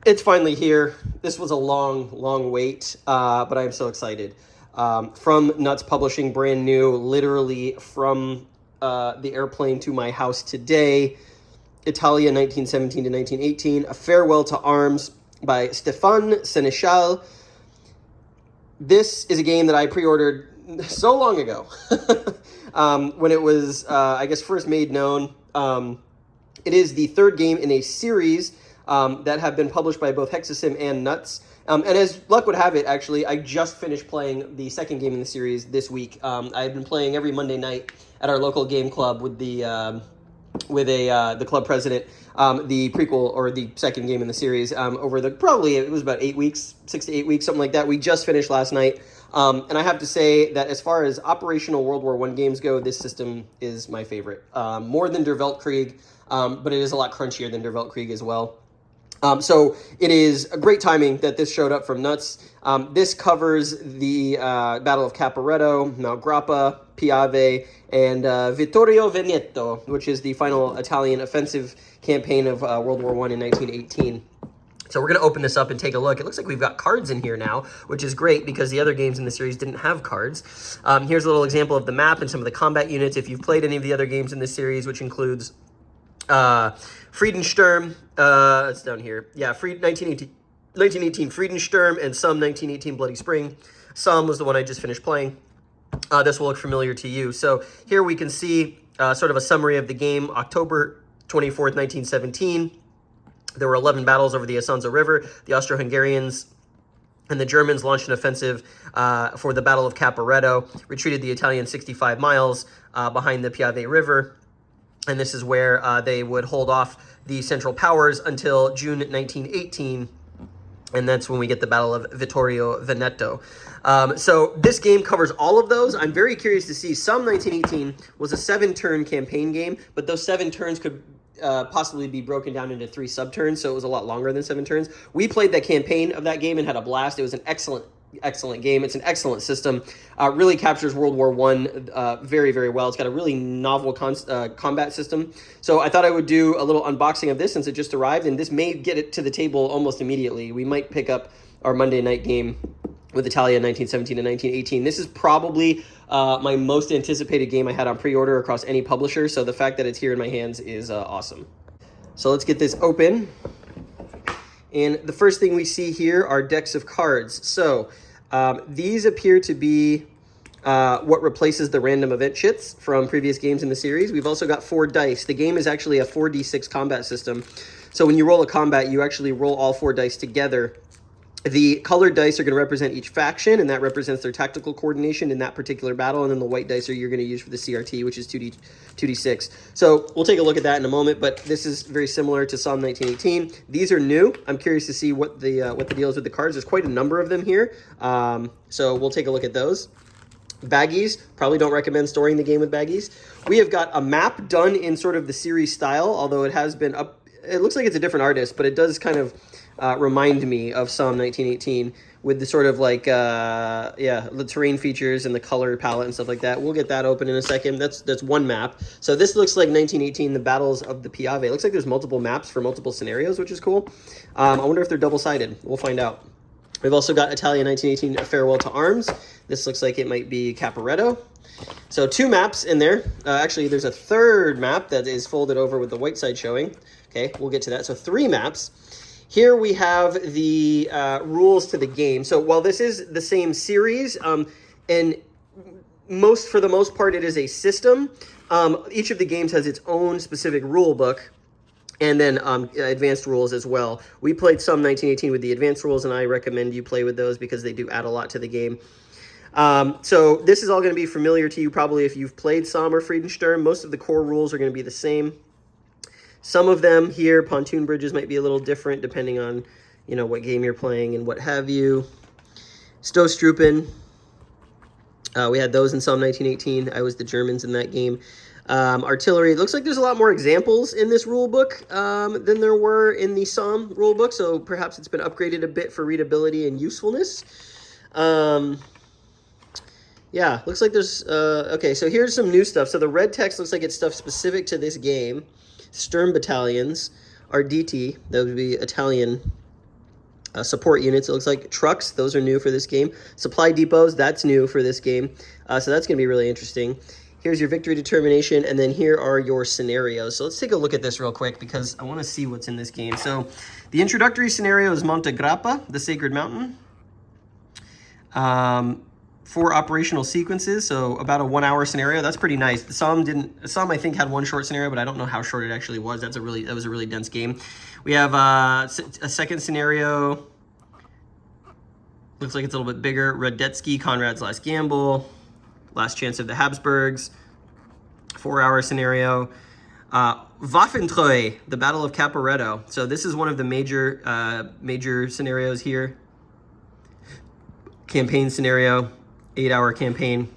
It's finally here. This was a long wait, but I'm so excited. From Nuts Publishing, brand new, literally from the airplane to my house today. Italia, 1917 to 1918. A Farewell to Arms by Stéphane Sénéchal. This is a game that I pre-ordered so long ago when it was, I guess, first made known. It is the third game in a series that have been published by both Hexasim and Nuts. And as luck would have it, actually, I just finished playing the second game in the series this week. I've been playing every Monday night at our local game club with the club president, the prequel or the second game in the series over the probably it was about 8 weeks, 6 to 8 weeks, something like that. We just finished last night, and I have to say that as far as operational World War I games go, this system is my favorite. More than Der Weltkrieg, but it is a lot crunchier than Der Weltkrieg as well. So it is a great timing that this showed up from Nuts. This covers the Battle of Caporetto, Mount Grappa, Piave, and Vittorio Veneto, which is the final Italian offensive campaign of World War I in 1918. So we're going to open this up and take a look. It looks like we've got cards in here now, which is great because the other games in the series didn't have cards. Here's a little example of the map and some of the combat units. If you've played any of the other games in this series, which includes Friedensturm, it's down here. Yeah, 1918 Friedensturm and some 1918 Bloody Spring. Some was the one I just finished playing. This will look familiar to you. So here we can see sort of a summary of the game. October 24th, 1917. There were 11 battles over the Asanza River. The Austro-Hungarians and the Germans launched an offensive for the Battle of Caporetto, retreated the Italians 65 miles behind the Piave River. And this is where they would hold off the Central Powers until June 1918, and that's when we get the Battle of Vittorio Veneto. So this game covers all of those. I'm very curious to see. Some 1918 was a 7-turn campaign game, but those 7 turns could possibly be broken down into 3 sub-turns, so it was a lot longer than 7 turns. We played that campaign of that game and had a blast. It was an excellent game. It's an excellent system. Really captures World War I very, very well. It's got a really novel combat system. So I thought I would do a little unboxing of this since it just arrived, and this may get it to the table almost immediately. We might pick up our Monday night game with Italia 1917 and 1918. This is probably my most anticipated game I had on pre-order across any publisher, so the fact that it's here in my hands is awesome. So let's get this open. And the first thing we see here are decks of cards. So these appear to be what replaces the random event chits from previous games in the series. We've also got 4 dice. The game is actually a 4d6 combat system. So when you roll a combat, you actually roll all 4 dice together. The colored dice are going to represent each faction, and that represents their tactical coordination in that particular battle. And then the white dice are you're going to use for the CRT, which is 2d6. So we'll take a look at that in a moment, but this is very similar to Psalm 1918. These are new. I'm curious to see what the deal is with the cards. There's quite a number of them here, so we'll take a look at those. Baggies, probably don't recommend storing the game with baggies. We have got a map done in sort of the series style, although it has been up. It looks like it's a different artist, but it does kind of remind me of Psalm 1918 with the sort of like, the terrain features and the color palette and stuff like that. We'll get that open in a second. That's one map. So this looks like 1918, the Battles of the Piave. It looks like there's multiple maps for multiple scenarios, which is cool. I wonder if they're double-sided. We'll find out. We've also got Italia 1918, A Farewell to Arms. This looks like it might be Caporetto. So 2 maps in there. Actually, there's a third map that is folded over with the white side showing. Okay, we'll get to that. So 3 maps. Here we have the rules to the game. So while this is the same series, and for the most part, it is a system, each of the games has its own specific rule book, and then advanced rules as well. We played some 1918 with the advanced rules, and I recommend you play with those because they do add a lot to the game. So this is all going to be familiar to you probably if you've played Somme or Friedensturm. Most of the core rules are going to be the same. Some of them here, pontoon bridges, might be a little different depending on, what game you're playing and what have you. Stoßtruppen. We had those in Somme 1918. I was the Germans in that game. Artillery. It looks like there's a lot more examples in this rule book than there were in the Somme rule book, so perhaps it's been upgraded a bit for readability and usefulness. Yeah, looks like there's... okay, so here's some new stuff. So the red text looks like it's stuff specific to this game. Sturm battalions, Arditi, that would be Italian Support units, it looks like. Trucks, those are new for this game. Supply depots, that's new for this game. So that's going to be really interesting. Here's your victory determination, and then here are your scenarios. So let's take a look at this real quick because I want to see what's in this game. So the introductory scenario is Monte Grappa, the Sacred Mountain. 4 operational sequences, so about a 1-hour scenario. That's pretty nice. Some I think had 1 short scenario, but I don't know how short it actually was. That was a really dense game. We have a second scenario. Looks like it's a little bit bigger. Radetzky, Conrad's Last Gamble, Last Chance of the Habsburgs. 4-hour scenario. Waffentreu, the Battle of Caporetto. So this is one of the major scenarios here. Campaign scenario. 8-hour campaign.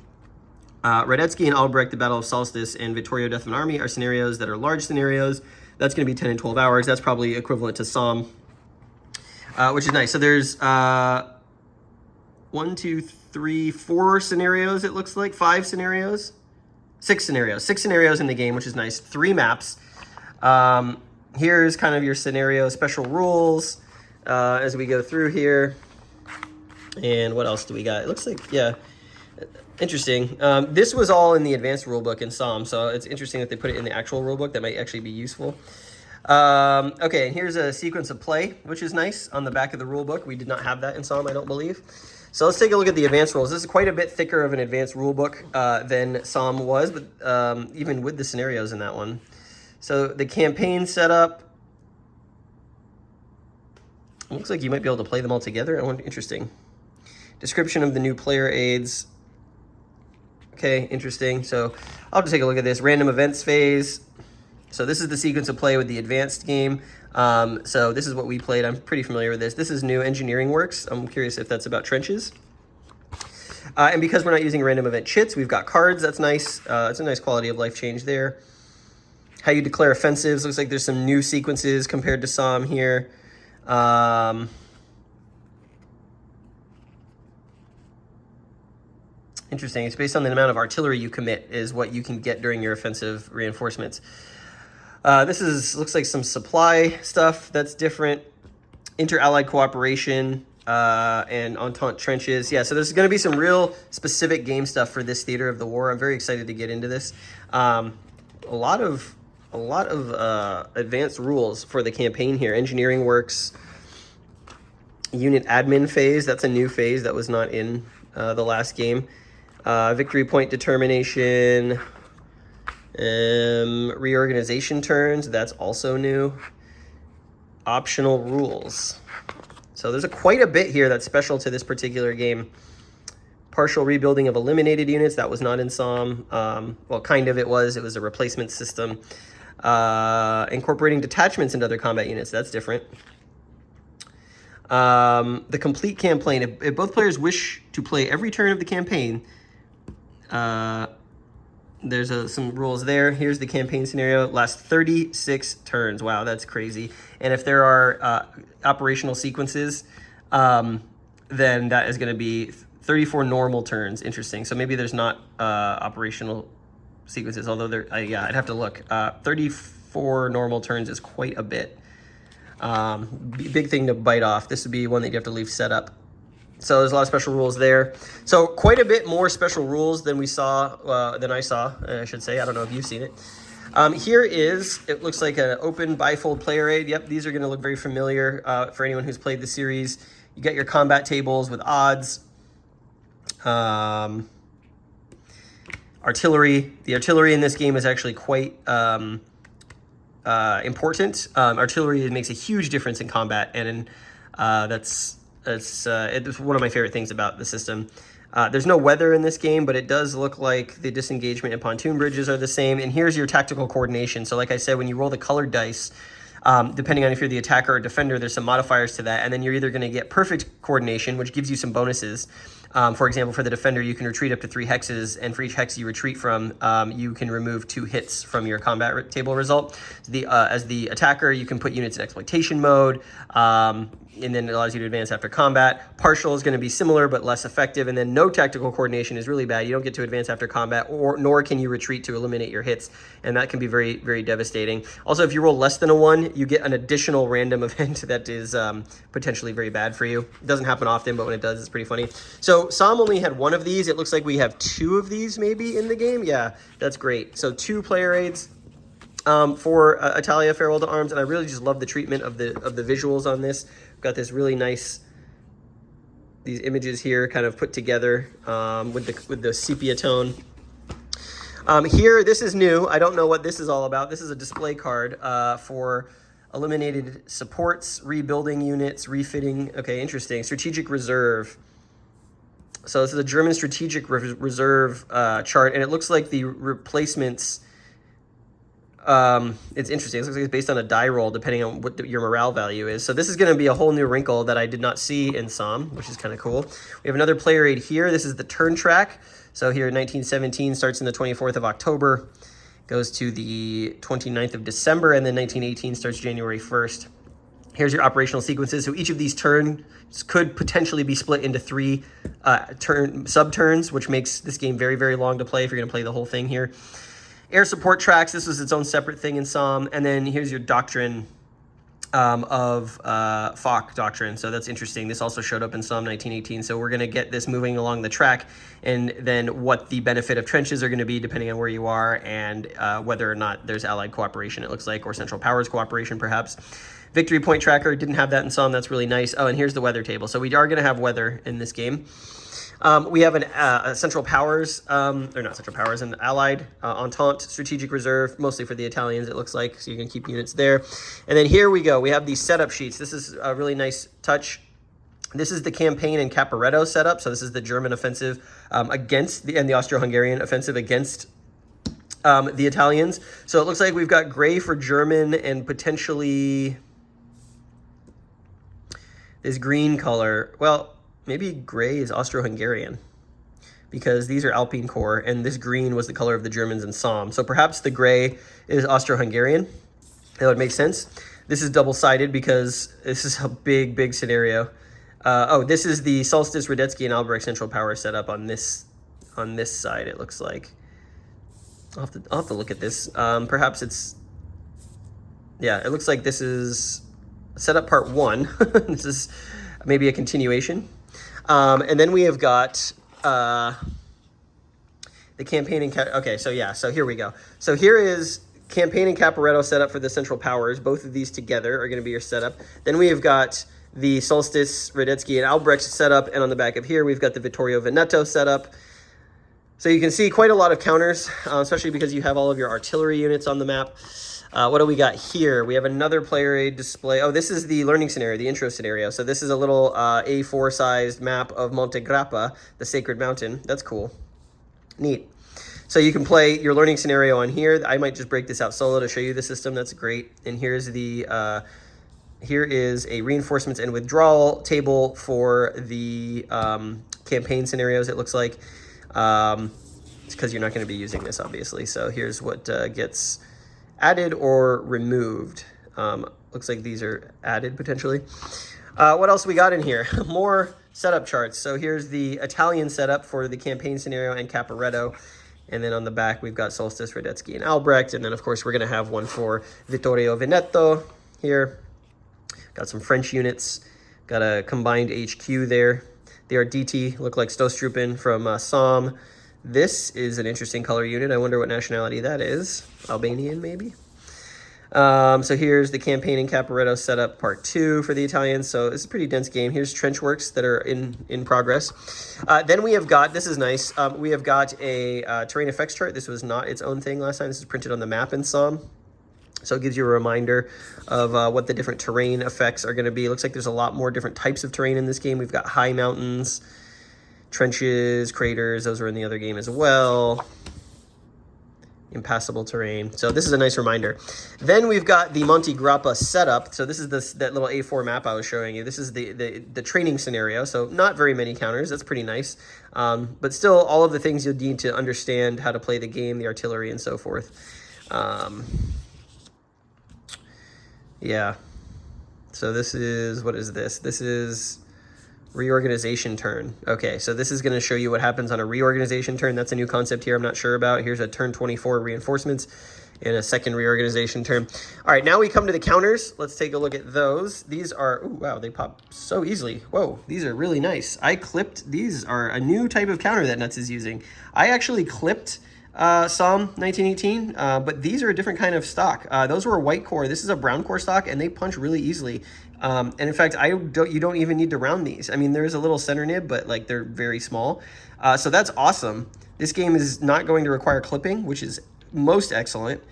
Radetzky and Albrecht, the Battle of Solstice, and Vittorio, Death of an Army are scenarios that are large scenarios. That's going to be 10 and 12 hours. That's probably equivalent to Somme, which is nice. So there's 1, 2, 3, 4 scenarios, it looks like. 5 scenarios. 6 scenarios. 6 scenarios in the game, which is nice. 3 maps. Here's kind of your scenario special rules as we go through here. And what else do we got? It looks like, yeah, interesting. This was all in the advanced rulebook in Somme, so it's interesting that they put it in the actual rulebook. That might actually be useful. Okay, and here's a sequence of play, which is nice on the back of the rulebook. We did not have that in Somme, I don't believe. So let's take a look at the advanced rules. This is quite a bit thicker of an advanced rulebook than Somme was, but even with the scenarios in that one. So the campaign setup. It looks like you might be able to play them all together. Interesting. Description of the new player aids. Okay, interesting. So I'll just take a look at this. Random events phase. So this is the sequence of play with the advanced game. So this is what we played. I'm pretty familiar with this. This is new engineering works. I'm curious if that's about trenches. And because we're not using random event chits, we've got cards. That's nice. It's a nice quality of life change there. How you declare offensives. Looks like there's some new sequences compared to Somme here. Interesting. It's based on the amount of artillery you commit is what you can get during your offensive reinforcements. This looks like some supply stuff that's different. Inter-allied cooperation and Entente trenches. Yeah, so there's going to be some real specific game stuff for this theater of the war. I'm very excited to get into this. A lot of advanced rules for the campaign here. Engineering works. Unit admin phase. That's a new phase that was not in the last game. Victory point determination, reorganization turns, that's also new. Optional rules. So there's quite a bit here that's special to this particular game. Partial rebuilding of eliminated units, that was not in Somme. Well, kind of it was a replacement system. Incorporating detachments into other combat units, that's different. The complete campaign, if both players wish to play every turn of the campaign, there's some rules there. Here's the campaign scenario. Lasts 36 turns. Wow, that's crazy. And if there are operational sequences, then that is going to be 34 normal turns. Interesting. So maybe there's not operational sequences, although yeah, I'd have to look. 34 normal turns is quite a bit. Big thing to bite off. This would be one that you have to leave set up. So there's a lot of special rules there. So quite a bit more special rules than I saw, I should say. I don't know if you've seen it. Here it looks like an open bifold player aid. Yep, these are going to look very familiar for anyone who's played the series. You get your combat tables with odds. Artillery. The artillery in this game is actually quite important. Artillery makes a huge difference in combat, and it's one of my favorite things about the system. There's no weather in this game, but it does look like the disengagement and pontoon bridges are the same. And here's your tactical coordination. So like I said, when you roll the colored dice, depending on if you're the attacker or defender, there's some modifiers to that. And then you're either going to get perfect coordination, which gives you some bonuses, For example, for the defender, you can retreat up to 3 hexes, and for each hex you retreat from, you can remove 2 hits from your combat table result. As the attacker, you can put units in exploitation mode, and then it allows you to advance after combat. Partial is going to be similar but less effective, and then no tactical coordination is really bad. You don't get to advance after combat, nor can you retreat to eliminate your hits, and that can be very, very devastating. Also, if you roll less than a 1, you get an additional random event that is potentially very bad for you. It doesn't happen often, but when it does, it's pretty funny. So Sam only had 1 of these. It looks like we have 2 of these maybe in the game. Yeah, that's great. So 2 player aids for Italia Farewell to Arms, and I really just love the treatment of the visuals on this. Got this really nice, these images here kind of put together with the sepia tone. Here, this is new. I don't know what this is all about. This is a display card for eliminated supports, rebuilding units, refitting. Okay, interesting. Strategic reserve. So this is a German strategic reserve chart, and it looks like the replacements. It's interesting. It looks like it's based on a die roll, depending on what your morale value is. So this is going to be a whole new wrinkle that I did not see in Somme, which is kind of cool. We have another player aid here. This is the turn track. So here, 1917 starts in the 24th of October, goes to the 29th of December, and then 1918 starts January 1st. Here's your operational sequences. So each of these turns could potentially be split into 3 sub-turns, which makes this game very, very long to play if you're going to play the whole thing here. Air support tracks, this was its own separate thing in Somme. And then here's your doctrine of Foch doctrine. So that's interesting. This also showed up in Somme 1918. So we're going to get this moving along the track, and then what the benefit of trenches are going to be depending on where you are, and whether or not there's Allied cooperation, it looks like, or Central Powers cooperation perhaps. Victory point tracker, didn't have that in Somme. That's really nice. Oh, and here's the weather table. So we are going to have weather in this game. We have a Central Powers, or not Central Powers, an Allied Entente Strategic Reserve, mostly for the Italians, it looks like, so you can keep units there. And then here we go. We have these setup sheets. This is a really nice touch. This is the campaign in Caporetto setup. So this is the German offensive against and the Austro-Hungarian offensive against the Italians. So it looks like we've got gray for German and potentially this green color. Well, maybe gray is Austro-Hungarian, because these are Alpine Corps, and this green was the color of the Germans in Somme. So perhaps the gray is Austro-Hungarian. That would make sense. This is double-sided because this is a big, big scenario. This is the Solstice, Radetzky, and Albrecht Central Power setup on this side, it looks like. I'll have to look at this. Perhaps it's... Yeah, it looks like this is setup part 1. This is maybe a continuation. And then we have got the campaign in... Okay, so yeah, so here we go. So here is campaign in Caporetto setup for the Central Powers. Both of these together are going to be your setup. Then we have got the Solstice, Radetzky, and Albrecht setup. And on the back of here, we've got the Vittorio Veneto setup. So you can see quite a lot of counters, especially because you have all of your artillery units on the map. What do we got here? We have another player aid display. Oh, this is the learning scenario, the intro scenario. So this is a little A4 sized map of Monte Grappa, the sacred mountain. That's cool. Neat. So you can play your learning scenario on here. I might just break this out solo to show you the system. That's great. And here's the here is a reinforcements and withdrawal table for the campaign scenarios, it looks like. It's because you're not going to be using this, obviously. So here's what gets added or removed. Looks like these are added potentially. What else we got in here? More setup charts. So here's the Italian setup for the campaign scenario and Caporetto. And then on the back, we've got Solstice, Radetzky, and Albrecht. And then, of course, we're going to have one for Vittorio Veneto here. Got some French units. Got a combined HQ there. The Arditi look like Stostruppen from Somme. This is an interesting color unit. I wonder what nationality that is. Albanian, maybe? So here's the campaign in Caporetto setup part 2 for the Italians. So it's a pretty dense game. Here's trench works that are in progress. Then we have got, this is nice, we have got a terrain effects chart. This was not its own thing last time. This is printed on the map in Somme. So it gives you a reminder of what the different terrain effects are going to be. It looks like there's a lot more different types of terrain in this game. We've got high mountains, trenches, craters. Those were in the other game as well. impassable terrain. So this is a nice reminder. Then we've got the Monte Grappa setup. So this is that little A4 map I was showing you. This is the training scenario. So not very many counters. That's pretty nice. But still, all of the things you'll need to understand how to play the game, the artillery, and so forth. Yeah. So this is, what is this? This is reorganization turn. Okay, so this is going to show you what happens on a reorganization turn. That's a new concept here I'm not sure about. Here's a turn 24 reinforcements and a second reorganization turn. All right, now we come to the counters. Let's take a look at those. These are, ooh, wow, they pop so easily. Whoa, these are really nice. I clipped, these are a new type of counter that Nuts is using. I actually clipped Somme 1918, but these are a different kind of stock. Those were a white core. This is a brown core stock, and they punch really easily. And in fact, you don't even need to round these. I mean, there's a little center nib, but like they're very small. So that's awesome. This game is not going to require clipping, which is most excellent.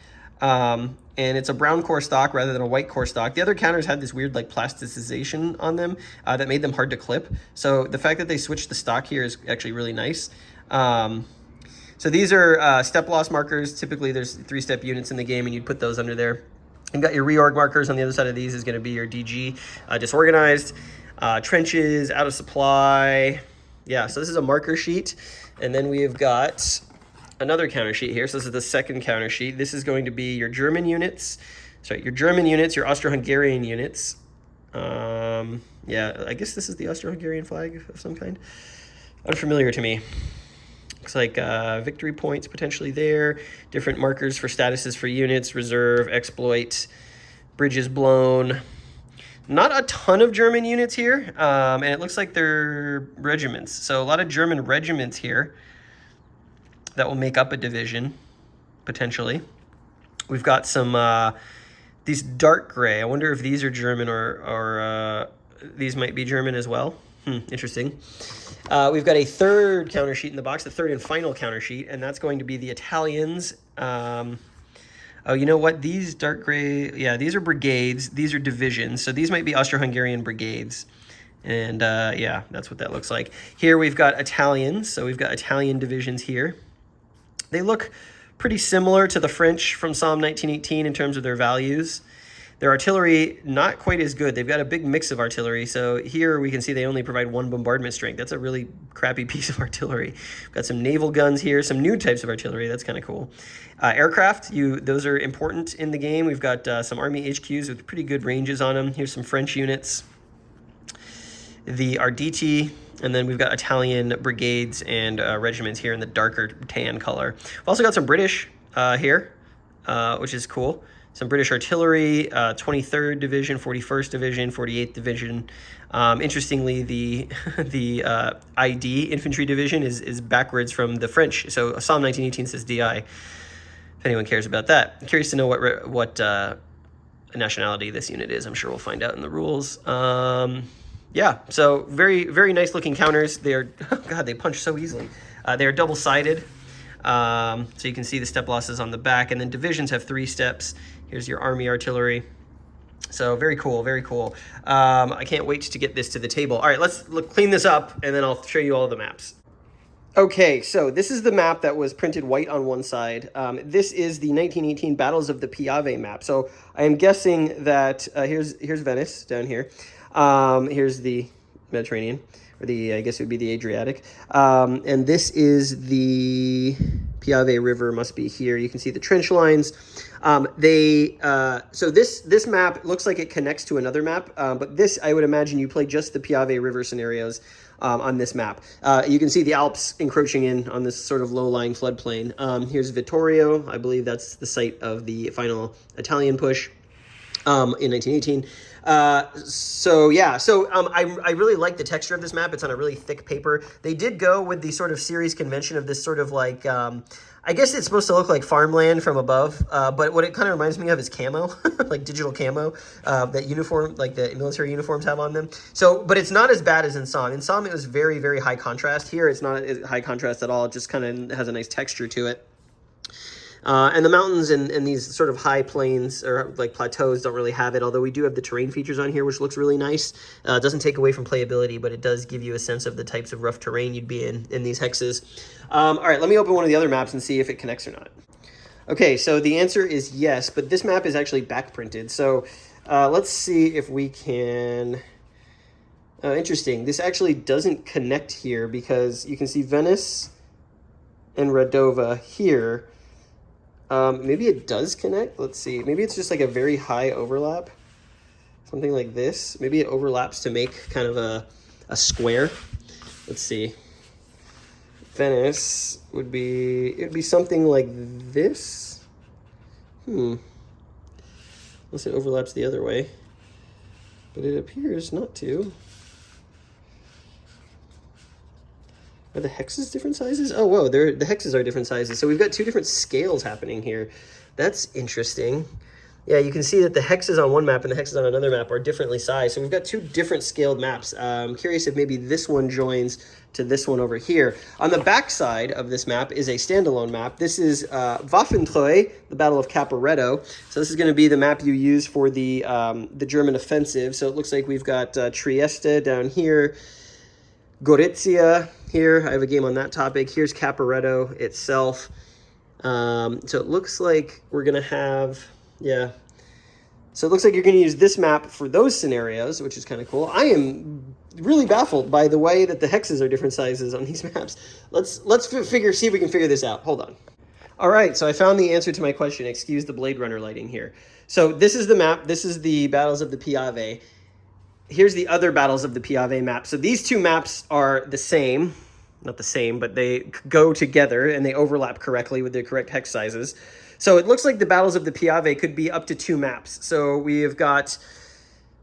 And it's a brown core stock rather than a white core stock. The other counters had this weird like plasticization on them that made them hard to clip. So the fact that they switched the stock here is actually really nice. So these are step loss markers. Typically there's 3-step units in the game and you'd put those under there. You've got your reorg markers. On the other side of these is going to be your DG, disorganized, trenches, out of supply. Yeah, so this is a marker sheet. And then we have got another counter sheet here. So this is the second counter sheet. This is going to be your German units. Sorry, your German units, your Austro-Hungarian units. Yeah, I guess this is the Austro-Hungarian flag of some kind. Unfamiliar to me. Looks like victory points potentially there. Different markers for statuses for units, reserve, exploit, bridges blown. Not a ton of German units here, and it looks like they're regiments. So a lot of German regiments here that will make up a division, potentially. We've got some, these dark gray. I wonder if these are German or these might be German as well. Interesting. We've got a third counter sheet in the box, the third and final counter sheet, and that's going to be the Italians. Oh, you know what? These dark gray, yeah, these are brigades. These are divisions. So these might be Austro-Hungarian brigades. And yeah, that's what that looks like. Here we've got Italians. So we've got Italian divisions here. They look pretty similar to the French from Somme 1918 in terms of their values. Their artillery, not quite as good. They've got a big mix of artillery. So here we can see they only provide 1 bombardment strength. That's a really crappy piece of artillery. We've got some naval guns here, some new types of artillery. That's kind of cool. Aircraft, those are important in the game. We've got some Army HQs with pretty good ranges on them. Here's some French units. The Arditi, and then we've got Italian brigades and regiments here in the darker tan color. We've also got some British here, which is cool. Some British artillery, 23rd Division, 41st Division, 48th Division. Interestingly, the ID Infantry Division is backwards from the French. So Somme 1918 says DI. If anyone cares about that, I'm curious to know what nationality this unit is. I'm sure we'll find out in the rules. Yeah, so very, very nice looking counters. They're, oh God, they punch so easily. They're double-sided. So you can see the step losses on the back, and then divisions have 3 steps. Here's your army artillery. So very cool, very cool. I can't wait to get this to the table. All right, let's clean this up, and then I'll show you all the maps. Okay, so this is the map that was printed white on one side. This is the 1918 Battles of the Piave map. So I am guessing that here's Venice down here. Here's the Mediterranean, or I guess it would be the Adriatic. And this is the Piave River, must be here. You can see the trench lines. So this map looks like it connects to another map, but this, I would imagine you play just the Piave River scenarios on this map. You can see the Alps encroaching in on this sort of low-lying floodplain. Here's Vittorio. I believe that's the site of the final Italian push in 1918. So yeah, I really like the texture of this map. It's on a really thick paper. They did go with the sort of series convention of this sort of like, I guess it's supposed to look like farmland from above, but what it kind of reminds me of is camo, like digital camo, that uniform, like the military uniforms have on them. So, but it's not as bad as in Somme. In Somme, it was very, very high contrast. Here, it's not high contrast at all. It just kind of has a nice texture to it. And the mountains and these sort of high plains or like plateaus don't really have it, although we do have the terrain features on here, which looks really nice. It doesn't take away from playability, but it does give you a sense of the types of rough terrain you'd be in these hexes. All right, let me open one of the other maps and see if it connects or not. Okay, so the answer is yes, but this map is actually back printed. So let's see if we can... interesting. This actually doesn't connect here because you can see Venice and Radova here. Maybe it does connect. Let's see. Maybe it's just like a very high overlap. Something like this. Maybe it overlaps to make kind of a square. Let's see. Venice would be... It would be something like this. Unless it overlaps the other way. But it appears not to. Are the hexes different sizes? Oh, whoa, the hexes are different sizes. So we've got two different scales happening here. That's interesting. Yeah, you can see that the hexes on one map and the hexes on another map are differently sized. So we've got two different scaled maps. I'm curious if maybe this one joins to this one over here. On the back side of this map is a standalone map. This is Waffentreu, the Battle of Caporetto. So this is going to be the map you use for the German offensive. So it looks like we've got Trieste down here, Gorizia here. I have a game on that topic. Here's Caporetto itself. So it looks like we're going to have, yeah. So it looks like you're going to use this map for those scenarios, which is kind of cool. I am really baffled by the way that the hexes are different sizes on these maps. Let's see if we can figure this out. Hold on. All right, so I found the answer to my question. Excuse the Blade Runner lighting here. So this is the map. This is the Battles of the Piave. Here's the other Battles of the Piave map. So these two maps are the same. Not the same, but they go together and they overlap correctly with the correct hex sizes. So it looks like the Battles of the Piave could be up to two maps. So we have got,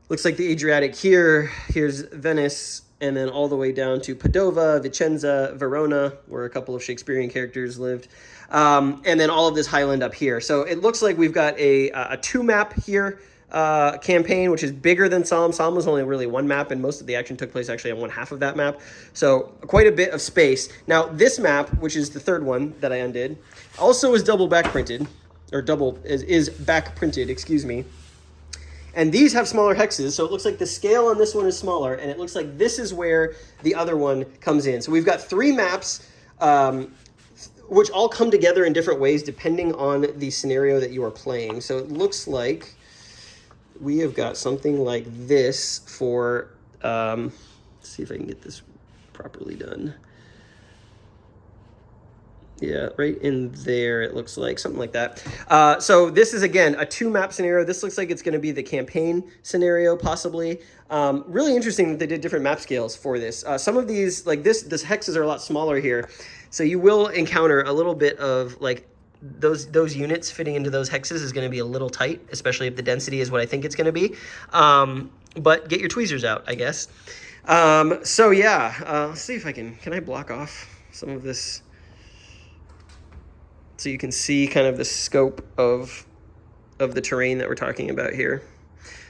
looks like the Adriatic here. Here's Venice, and then all the way down to Padova, Vicenza, Verona, where a couple of Shakespearean characters lived. And then all of this highland up here. So it looks like we've got a two-map here campaign, which is bigger than Somme. Somme was only really one map, and most of the action took place actually on one half of that map. So quite a bit of space. Now, this map, which is the third one that I undid, also is double back printed, or is back printed, excuse me. And these have smaller hexes, so it looks like the scale on this one is smaller, and it looks like this is where the other one comes in. So we've got three maps, which all come together in different ways depending on the scenario that you are playing. So it looks like we have got something like this for, let's see if I can get this properly done. Yeah, right in there, it looks like, something like that. So this is, again, a two-map scenario. This looks like it's going to be the campaign scenario, possibly. Really interesting that they did different map scales for this. Some of these, like this hexes are a lot smaller here. So you will encounter a little bit of, like, those units fitting into those hexes is going to be a little tight, especially if the density is what I think it's going to be. But get your tweezers out, I guess. So yeah, let's see if can I block off some of this so you can see kind of the scope of the terrain that we're talking about here.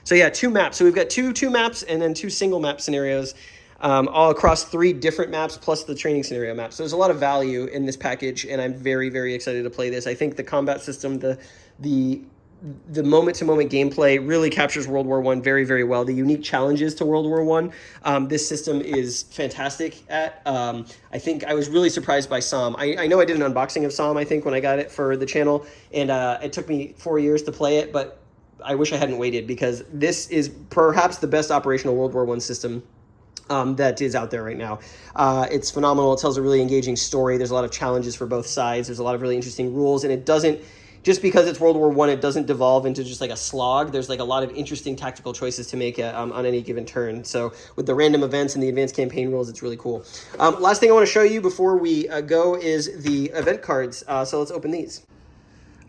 So yeah, two maps. So we've got two maps and then two single map scenarios, all across three different maps plus the training scenario map. So there's a lot of value in this package, and I'm very, very excited to play this. I think the combat system, the moment-to-moment gameplay really captures World War I very, very well. The unique challenges to World War I, this system is fantastic at. I think I was really surprised by Somme. I know I did an unboxing of Somme, I think, when I got it for the channel, and it took me 4 years to play it, but I wish I hadn't waited, because this is perhaps the best operational World War I system that is out there right now. It's phenomenal. It tells a really engaging story. There's a lot of challenges for both sides. There's a lot of really interesting rules, and it doesn't, just because it's World War I, it doesn't devolve into just like a slog. There's like a lot of interesting tactical choices to make on any given turn. So with the random events and the advanced campaign rules, it's really cool. Last thing I want to show you before we go is the event cards. So let's open these.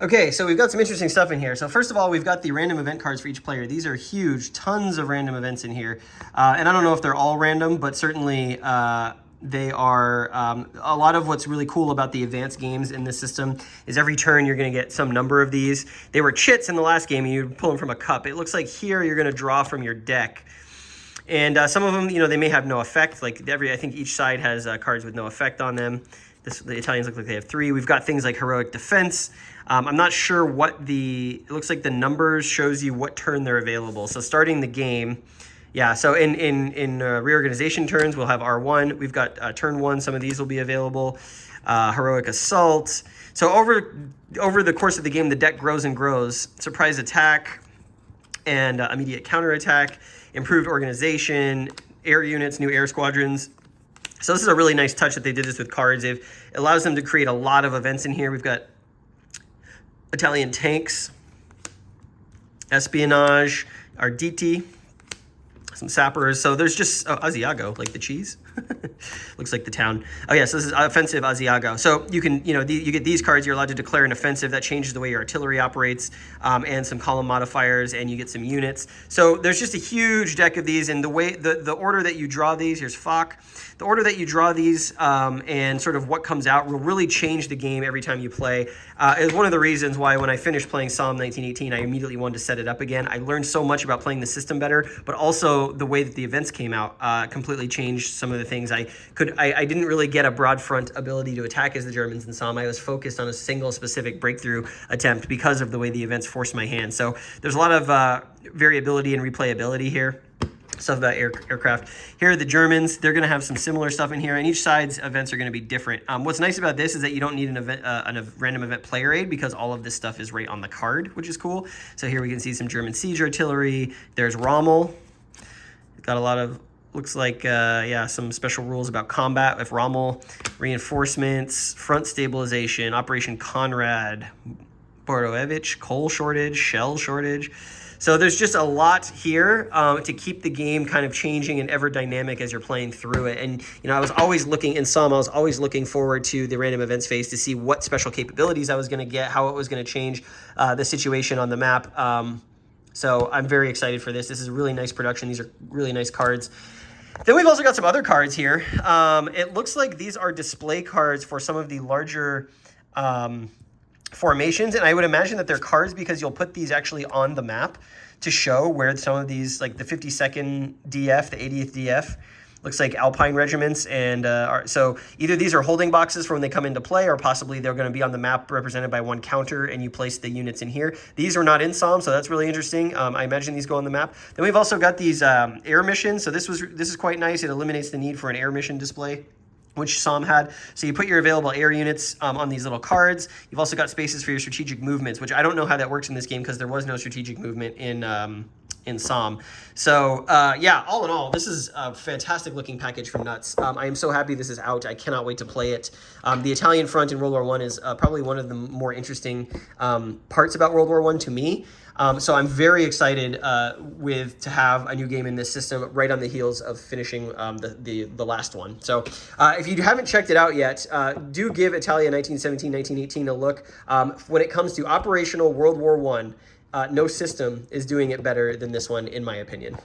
Okay, so we've got some interesting stuff in here. So first of all, we've got the random event cards for each player. These are huge, tons of random events in here. And I don't know if they're all random, but certainly they are. A lot of what's really cool about the advanced games in this system is every turn you're going to get some number of these. They were chits in the last game, and you pull them from a cup. It looks like here you're going to draw from your deck. And some of them, they may have no effect. Like I think each side has cards with no effect on them. The Italians look like they have 3. We've got things like heroic defense. I'm not sure what it looks like the numbers shows you what turn they're available. So starting the game, yeah, so in reorganization turns, we'll have R1. We've got turn 1, some of these will be available. Heroic Assault. So over the course of the game, the deck grows and grows. Surprise Attack and Immediate Counterattack, Improved Organization, Air Units, New Air Squadrons. So this is a really nice touch that they did this with cards. It allows them to create a lot of events in here. We've got Italian tanks, espionage, Arditi, some sappers. So there's just Asiago, like the cheese. Looks like the town. Oh yeah, so this is offensive Asiago. So you can, you get these cards. You're allowed to declare an offensive that changes the way your artillery operates, and some column modifiers, and you get some units. So there's just a huge deck of these, and the way the order that you draw these. Here's Fock. The order that you draw these and sort of what comes out will really change the game every time you play. It's one of the reasons why when I finished playing Somme 1918, I immediately wanted to set it up again. I learned so much about playing the system better, but also the way that the events came out completely changed some of the things. I didn't really get a broad front ability to attack as the Germans in Somme. I was focused on a single specific breakthrough attempt because of the way the events forced my hand. So there's a lot of variability and replayability here. Stuff about aircraft. Here are the Germans. They're going to have some similar stuff in here, and each side's events are going to be different. What's nice about this is that you don't need an event, a random event player aid, because all of this stuff is right on the card, which is cool. So here we can see some German siege artillery. There's Rommel. Got a lot of, looks like, some special rules about combat with Rommel. Reinforcements, front stabilization, Operation Conrad, Boroevich, coal shortage, shell shortage. So there's just a lot here to keep the game kind of changing and ever dynamic as you're playing through it. And, I was always looking, in Somme, I was always looking forward to the random events phase to see what special capabilities I was going to get, how it was going to change the situation on the map. So I'm very excited for this. This is a really nice production. These are really nice cards. Then we've also got some other cards here. It looks like these are display cards for some of the larger formations, and I would imagine that they're cards because you'll put these actually on the map to show where some of these, like the 52nd DF, the 80th DF, looks like Alpine regiments, and so either these are holding boxes for when they come into play, or possibly they're going to be on the map represented by one counter, and you place the units in here. These are not in Somme, so that's really interesting. I imagine these go on the map. Then we've also got these air missions. So this is quite nice. It eliminates the need for an air mission display, which Somme had. So you put your available air units on these little cards. You've also got spaces for your strategic movements, which I don't know how that works in this game because there was no strategic movement in Somme. So yeah, all in all, this is a fantastic looking package from Nuts. I am so happy this is out. I cannot wait to play it. The Italian front in World War I is probably one of the more interesting parts about World War I to me. So I'm very excited to have a new game in this system right on the heels of finishing the last one. So if you haven't checked it out yet, do give Italia 1917-1918 a look. When it comes to operational World War I, no system is doing it better than this one, in my opinion.